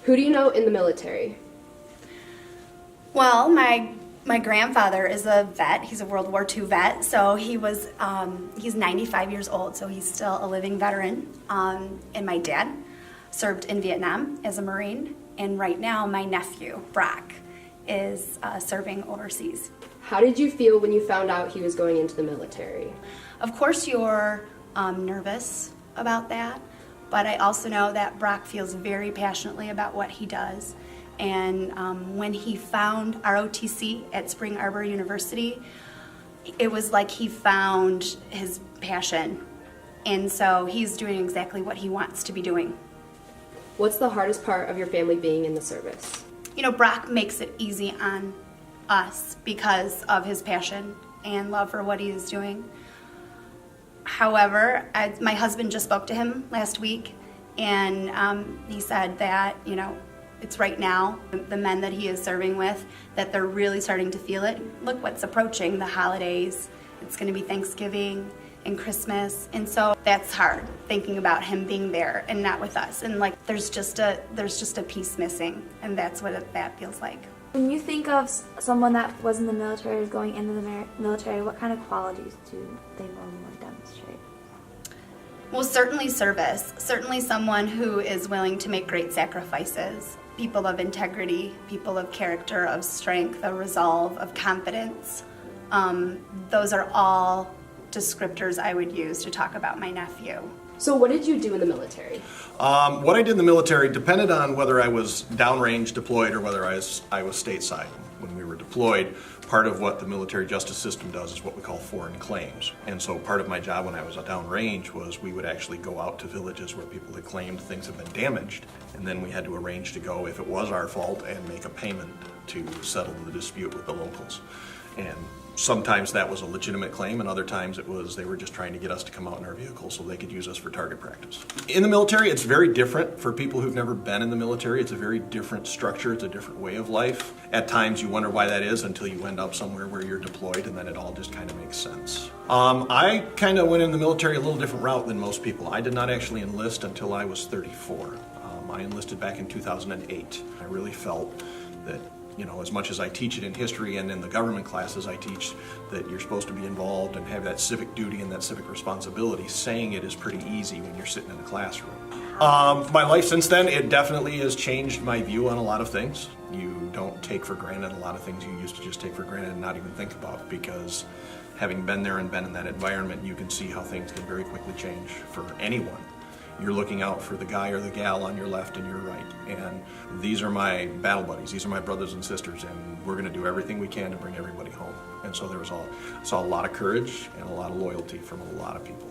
Who do you know in the military? Well, my grandfather is a vet. He's a World War II vet, so he's 95 years old, so he's still a living veteran. And my dad served in Vietnam as a Marine, and right now my nephew, Brock, is serving overseas. How did you feel when you found out he was going into the military? Of course you're nervous about that, but I also know that Brock feels very passionately about what he does. And when he found ROTC at Spring Arbor University, it was like he found his passion. And so he's doing exactly what he wants to be doing. What's the hardest part of your family being in the service? You know, Brock makes it easy on us because of his passion and love for what he is doing. However, my husband just spoke to him last week, and he said that, you know, it's right now, the men that he is serving with, that they're really starting to feel it. Look what's approaching, the holidays. It's going to be Thanksgiving and Christmas, and so that's hard, thinking about him being there and not with us. And like, there's just a piece missing, and that's what that feels like. When you think of someone that was in the military or is going into the military, what kind of qualities do they normally demonstrate? Well, certainly service. Certainly someone who is willing to make great sacrifices. People of integrity, people of character, of strength, of resolve, of confidence. Those are all descriptors I would use to talk about my nephew. So what did you do in the military? What I did in the military depended on whether I was downrange deployed or whether I was stateside. When we were deployed, part of what the military justice system does is what we call foreign claims. And so part of my job when I was downrange was we would actually go out to villages where people had claimed things had been damaged, and then we had to arrange to go, if it was our fault, and make a payment to settle the dispute with the locals. And sometimes that was a legitimate claim, and other times it was they were just trying to get us to come out in our vehicle so they could use us for target practice. In the military, it's very different for people who've never been in the military. It's a very different structure. It's a different way of life. At times you wonder why that is until you end up somewhere where you're deployed, and then it all just kind of makes sense. I kind of went in the military a little different route than most people. I did not actually enlist until I was 34. I enlisted back in 2008. I really felt that, you know, as much as I teach it in history and in the government classes I teach, that you're supposed to be involved and have that civic duty and that civic responsibility. Saying it is pretty easy when you're sitting in a classroom. My life since then, it definitely has changed my view on a lot of things. You don't take for granted a lot of things you used to just take for granted and not even think about, because having been there and been in that environment, you can see how things can very quickly change for anyone. You're looking out for the guy or the gal on your left and your right. And these are my battle buddies. These are my brothers and sisters, and we're going to do everything we can to bring everybody home. And so saw a lot of courage and a lot of loyalty from a lot of people.